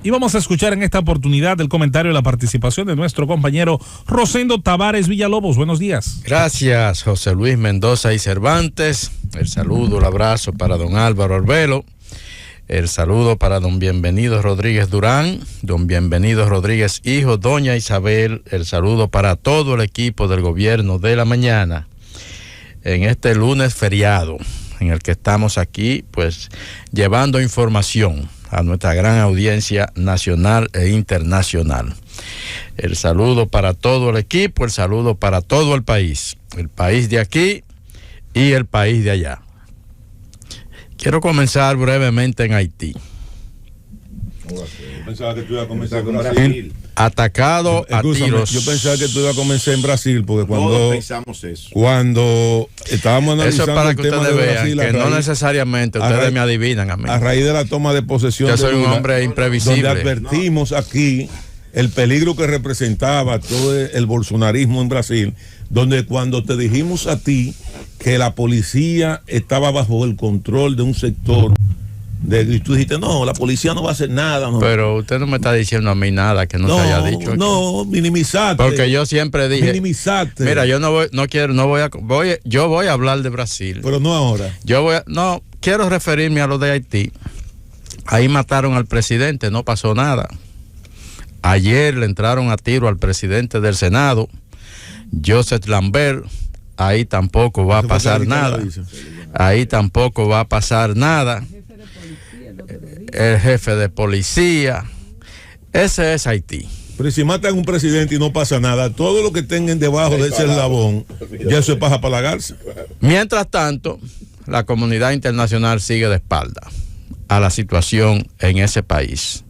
Y vamos a escuchar en esta oportunidad el comentario y la participación de nuestro compañero Rosendo Tavares Villalobos. Buenos días. Gracias, José Luis Mendoza y Cervantes. El saludo, el abrazo para don Álvaro Arbelo. El saludo para don Bienvenido Rodríguez Durán, don Bienvenido Rodríguez hijo, doña Isabel. El saludo para todo el equipo del gobierno de la mañana en este lunes feriado en el que estamos aquí, pues llevando información a nuestra gran audiencia nacional e internacional. El saludo para todo el equipo, el saludo para todo el país de aquí y el país de allá. Quiero comenzar brevemente en Haití. Yo pensaba que tú ibas a comenzar con Brasil. Atacado a tiros. Yo pensaba que tú ibas a comenzar en Brasil, porque cuando pensamos eso. Cuando estábamos analizando eso es para el que tema ustedes de vean Brasil, que no necesariamente ustedes me adivinan a mí. A raíz de la toma de posesión yo de soy Lula, un hombre imprevisible. donde advertimos aquí el peligro que representaba todo el bolsonarismo en Brasil, donde cuando te dijimos a ti que la policía estaba bajo el control de un sector, y tú dijiste, no, la policía no va a hacer nada. No. Pero usted no me está diciendo a mí nada que no se haya dicho aquí. No, minimizaste. Porque yo siempre dije, minimizaste. Mira, yo yo voy a hablar de Brasil. Pero no ahora. Quiero referirme a lo de Haití. Ahí mataron al presidente, no pasó nada. Ayer le entraron a tiro al presidente del Senado, Joseph Lambert. Ahí tampoco va a pasar nada. Ahí tampoco va a pasar nada. El jefe de policía. Ese es Haití. Pero si matan a un presidente y no pasa nada, todo lo que tengan debajo de ese eslabón, ya eso es paja para la garza. Mientras tanto, la comunidad internacional sigue de espalda a la situación en ese país.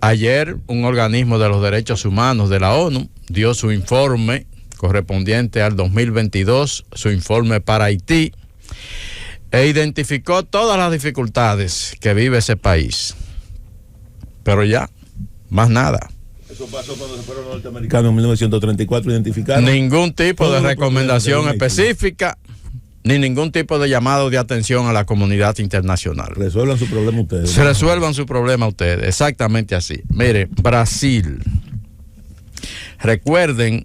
Ayer un organismo de los derechos humanos de la ONU dio su informe correspondiente al 2022, su informe para Haití, e identificó todas las dificultades que vive ese país. Pero ya, más nada. Eso pasó cuando se fueron los norteamericanos en 1934, identificaron. Ningún tipo de recomendación específica, ni ningún tipo de llamado de atención a la comunidad internacional. Resuelvan su problema ustedes. Se resuelvan su problema ustedes, exactamente así. Mire, Brasil. Recuerden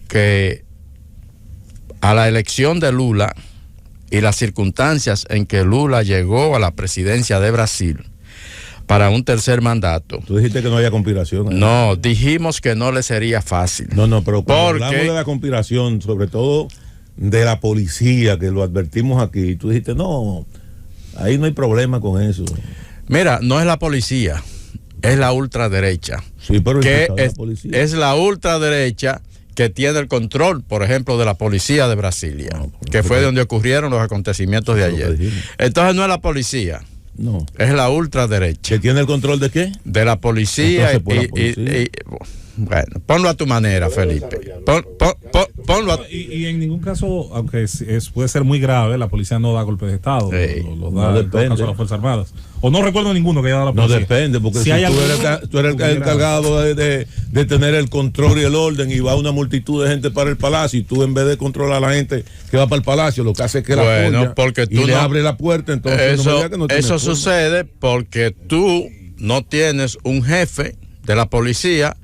que a la elección de Lula y las circunstancias en que Lula llegó a la presidencia de Brasil para un tercer mandato. Tú dijiste que no había conspiración. No, dijimos que no le sería fácil. No, pero cuando hablamos de la conspiración, sobre todo de la policía, que lo advertimos aquí, tú dijiste, no, ahí no hay problema con eso. Mira, no es la policía, es la ultraderecha. Sí, pero es la ultraderecha que tiene el control, por ejemplo, de la policía de Brasilia, que fue donde ocurrieron los acontecimientos de ayer. Entonces no es la policía, no, es la ultraderecha. ¿Que tiene el control de qué? De la policía. Bueno, ponlo a tu manera, Felipe. Ponlo a... y en ningún caso, aunque puede ser muy grave, la policía no da golpes de Estado. Sí. Lo da en todo caso las Fuerzas Armadas. O no recuerdo ninguno que haya dado la policía. No depende, porque si tú eres el encargado de tener el control y el orden, y va una multitud de gente para el palacio, y tú en vez de controlar a la gente que va para el palacio, lo que hace es que la apoya porque tú y le abre la puerta, entonces eso sucede porque tú no tienes un jefe de la policía,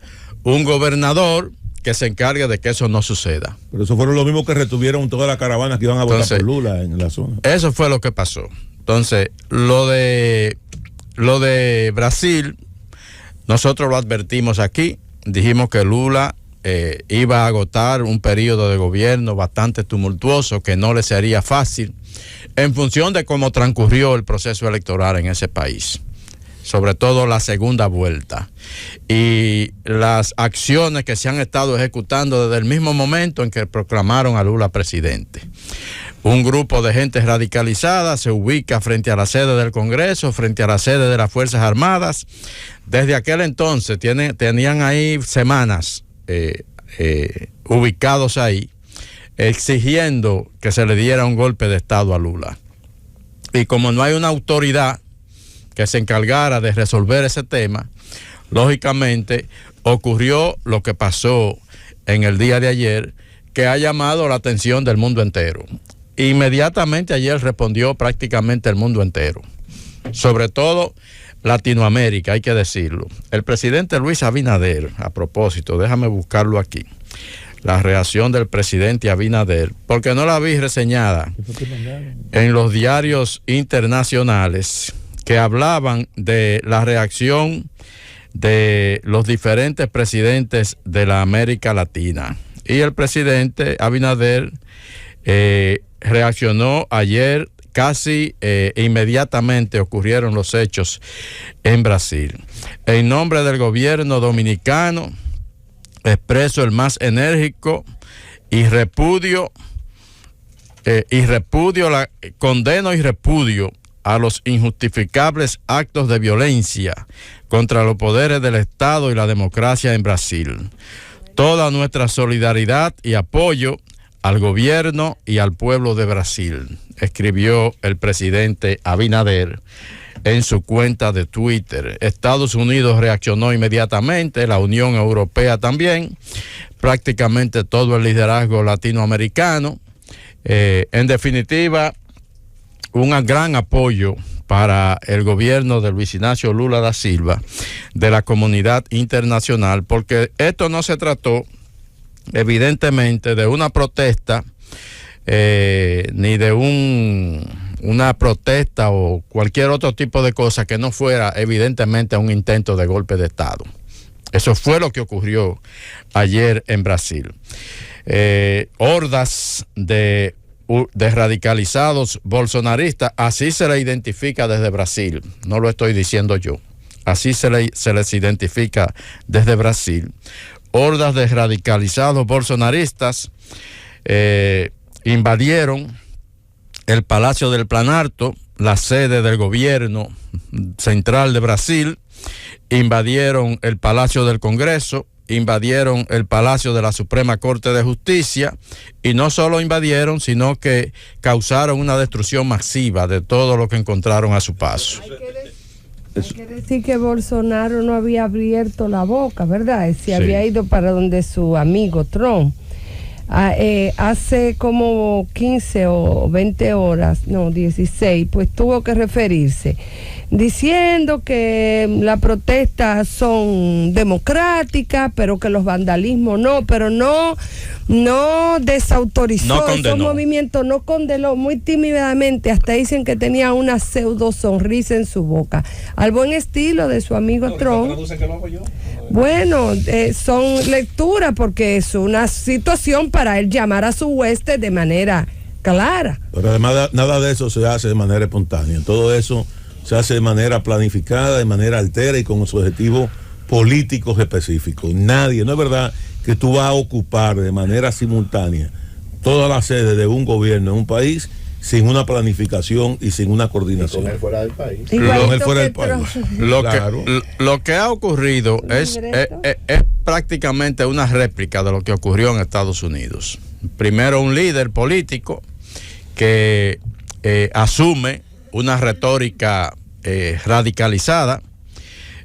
un gobernador que se encargue de que eso no suceda. Pero eso fueron los mismos que retuvieron todas las caravanas que iban a votar por Lula en la zona. Eso fue lo que pasó. Entonces, lo de Brasil, nosotros lo advertimos aquí, dijimos que Lula iba a agotar un periodo de gobierno bastante tumultuoso, que no le sería fácil, en función de cómo transcurrió el proceso electoral en ese país, sobre todo la segunda vuelta, y las acciones que se han estado ejecutando desde el mismo momento en que proclamaron a Lula presidente. Un grupo de gente radicalizada se ubica frente a la sede del Congreso, frente a la sede de las Fuerzas Armadas. Desde aquel entonces tenían ahí semanas ubicados ahí, exigiendo que se le diera un golpe de Estado a Lula. Y como no hay una autoridad que se encargara de resolver ese tema, lógicamente ocurrió lo que pasó en el día de ayer, que ha llamado la atención del mundo entero. Inmediatamente ayer respondió prácticamente el mundo entero, sobre todo Latinoamérica, hay que decirlo. El presidente Luis Abinader, a propósito, déjame buscarlo aquí, la reacción del presidente Abinader, porque no la vi reseñada en los diarios internacionales que hablaban de la reacción de los diferentes presidentes de la América Latina. Y el presidente Abinader reaccionó ayer. Casi inmediatamente ocurrieron los hechos en Brasil. En nombre del gobierno dominicano, expreso el más enérgico condeno y repudio a los injustificables actos de violencia contra los poderes del Estado y la democracia en Brasil. Toda nuestra solidaridad y apoyo al gobierno y al pueblo de Brasil, escribió el presidente Abinader en su cuenta de Twitter. Estados Unidos reaccionó inmediatamente, la Unión Europea también, prácticamente todo el liderazgo latinoamericano. En definitiva, un gran apoyo para el gobierno de Luis Ignacio Lula da Silva, de la comunidad internacional, porque esto no se trató evidentemente de una protesta, ni de una protesta o cualquier otro tipo de cosa que no fuera evidentemente un intento de golpe de Estado. Eso fue lo que ocurrió ayer en Brasil. Hordas de radicalizados bolsonaristas, así se les identifica desde Brasil, no lo estoy diciendo yo, así se les identifica desde Brasil. Hordas de radicalizados bolsonaristas invadieron el Palacio del Planalto, la sede del gobierno central de Brasil, invadieron el Palacio del Congreso, invadieron el Palacio de la Suprema Corte de Justicia, y no solo invadieron, sino que causaron una destrucción masiva de todo lo que encontraron a su paso. Hay que decir que Bolsonaro no había abierto la boca, ¿verdad? Se había ido para donde su amigo Trump. Hace como 15 o 20 horas, no, 16, pues tuvo que referirse, diciendo que las protestas son democráticas, pero que los vandalismos no, pero no desautorizó esos movimientos, no condenó, muy tímidamente, hasta dicen que tenía una pseudo sonrisa en su boca, al buen estilo de su amigo Trump. Bueno, son lecturas, porque es una situación para él llamar a su hueste de manera clara. Pero además nada de eso se hace de manera espontánea, todo eso se hace de manera planificada, de manera altera y con sus objetivos políticos específicos. Nadie, no es verdad que tú vas a ocupar de manera simultánea toda la sede de un gobierno en un país sin una planificación y sin una coordinación. Y con él fuera del país. Lo que ha ocurrido es prácticamente una réplica de lo que ocurrió en Estados Unidos. Primero, un líder político que asume una retórica radicalizada,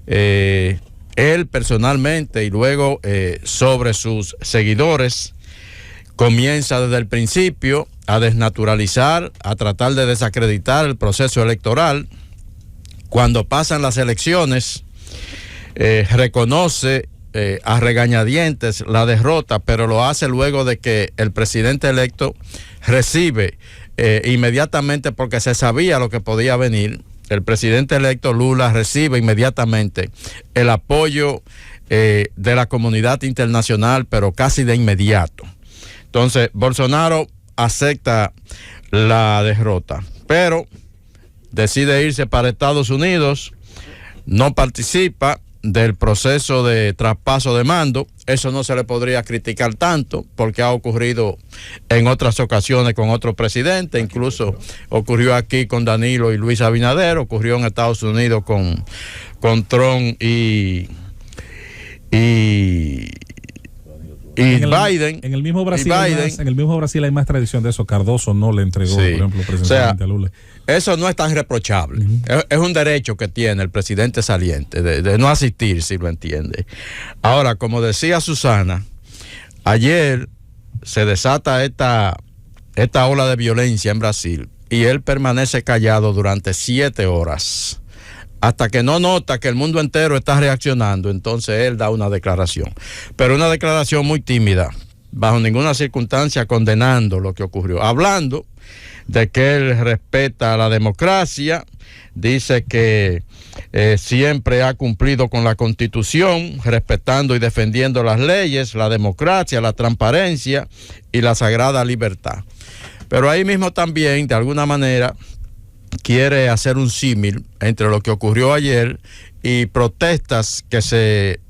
él personalmente, y luego sobre sus seguidores, comienza desde el principio a desnaturalizar, a tratar de desacreditar el proceso electoral. Cuando pasan las elecciones, reconoce a regañadientes la derrota, pero lo hace luego de que el presidente electo recibe inmediatamente, porque se sabía lo que podía venir. El presidente electo Lula recibe inmediatamente el apoyo de la comunidad internacional, pero casi de inmediato. Entonces, Bolsonaro acepta la derrota, pero decide irse para Estados Unidos, no participa del proceso de traspaso de mando. Eso no se le podría criticar tanto, porque ha ocurrido en otras ocasiones con otros presidentes, incluso ocurrió aquí con Danilo y Luis Abinader, ocurrió en Estados Unidos con Trump y Biden. En el mismo Brasil hay más tradición de eso. Cardoso no le entregó, por ejemplo, presentemente a Lula. Eso no es tan reprochable. Es un derecho que tiene el presidente saliente de no asistir, si lo entiende. Ahora, como decía Susana, ayer se desata esta ola de violencia en Brasil y él permanece callado durante 7 horas. hasta que no nota que el mundo entero está reaccionando, entonces él da una declaración. Pero una declaración muy tímida, bajo ninguna circunstancia condenando lo que ocurrió. Hablando de que él respeta la democracia, dice que siempre ha cumplido con la Constitución, respetando y defendiendo las leyes, la democracia, la transparencia y la sagrada libertad. Pero ahí mismo también, de alguna manera, quiere hacer un símil entre lo que ocurrió ayer y protestas que se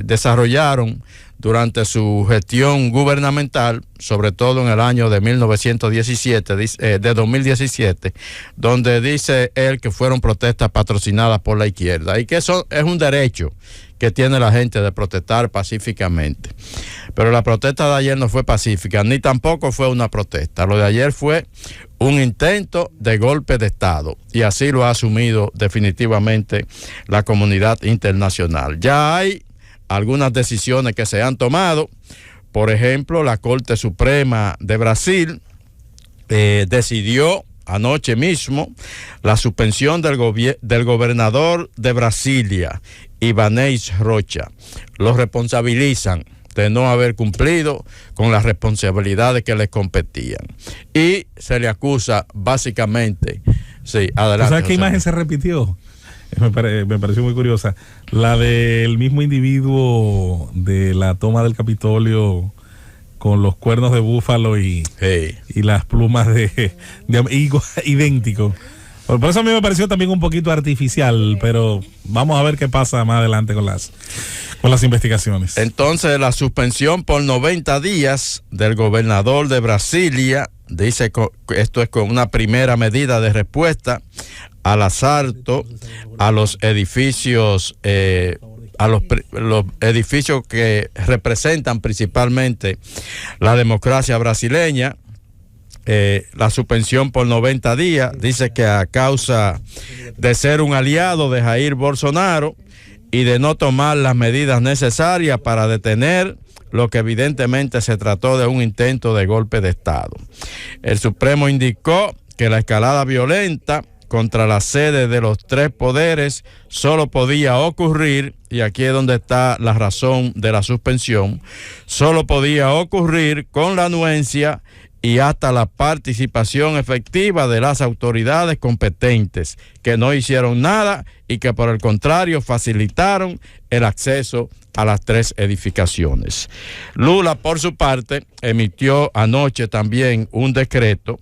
desarrollaron durante su gestión gubernamental, sobre todo en el año de 2017, donde dice él que fueron protestas patrocinadas por la izquierda y que eso es un derecho que tiene la gente de protestar pacíficamente. Pero la protesta de ayer no fue pacífica, ni tampoco fue una protesta. Lo de ayer fue un intento de golpe de Estado, y así lo ha asumido definitivamente la comunidad internacional. Ya hay algunas decisiones que se han tomado. Por ejemplo, la Corte Suprema de Brasil decidió anoche mismo la suspensión del gobernador de Brasilia, Ibanez Rocha. Lo responsabilizan de no haber cumplido con las responsabilidades que les competían. Y se le acusa básicamente, sí, adelante. ¿Sabes qué imagen se repitió? Me pareció muy curiosa. La del mismo individuo de la toma del Capitolio con los cuernos de búfalo y las plumas idénticos. Por eso a mí me pareció también un poquito artificial, pero vamos a ver qué pasa más adelante con las investigaciones. Entonces, la suspensión por 90 días del gobernador de Brasilia, dice que esto es con una primera medida de respuesta al asalto a los edificios, los edificios que representan principalmente la democracia brasileña. La suspensión por 90 días, dice que a causa de ser un aliado de Jair Bolsonaro y de no tomar las medidas necesarias para detener lo que evidentemente se trató de un intento de golpe de Estado. El Supremo indicó que la escalada violenta contra la sede de los tres poderes solo podía ocurrir, y aquí es donde está la razón de la suspensión, solo podía ocurrir con la anuencia y hasta la participación efectiva de las autoridades competentes, que no hicieron nada y que por el contrario facilitaron el acceso a las tres edificaciones. Lula, por su parte, emitió anoche también un decreto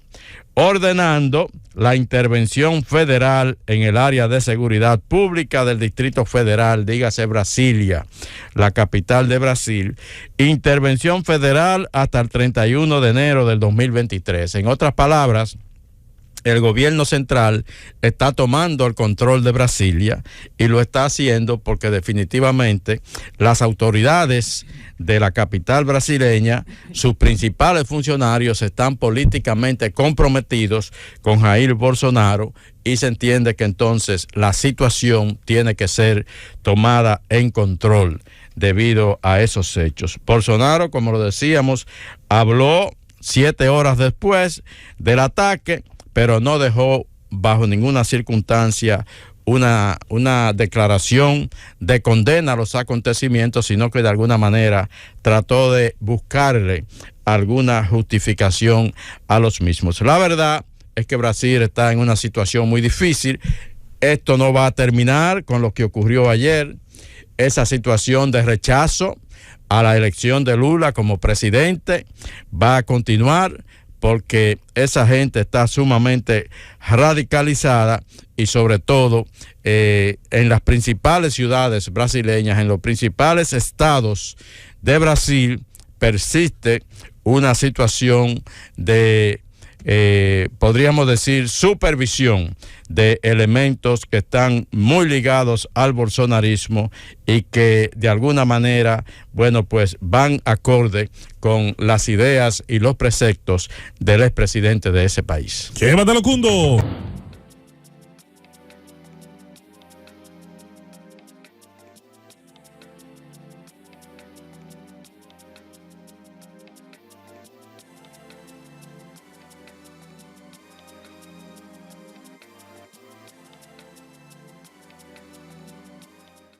ordenando la intervención federal en el área de seguridad pública del Distrito Federal, dígase Brasilia, la capital de Brasil, intervención federal hasta el 31 de enero del 2023. En otras palabras, el gobierno central está tomando el control de Brasilia y lo está haciendo porque definitivamente las autoridades de la capital brasileña, sus principales funcionarios están políticamente comprometidos con Jair Bolsonaro, y se entiende que entonces la situación tiene que ser tomada en control debido a esos hechos. Bolsonaro, como lo decíamos, habló 7 horas después del ataque, pero no dejó bajo ninguna circunstancia una declaración de condena a los acontecimientos, sino que de alguna manera trató de buscarle alguna justificación a los mismos. La verdad es que Brasil está en una situación muy difícil. Esto no va a terminar con lo que ocurrió ayer. Esa situación de rechazo a la elección de Lula como presidente va a continuar, porque esa gente está sumamente radicalizada y sobre todo en las principales ciudades brasileñas, en los principales estados de Brasil, persiste una situación de, podríamos decir, supervisión de elementos que están muy ligados al bolsonarismo y que de alguna manera, bueno, pues van acorde con las ideas y los preceptos del expresidente de ese país. ¡Llévatelo, Cundo!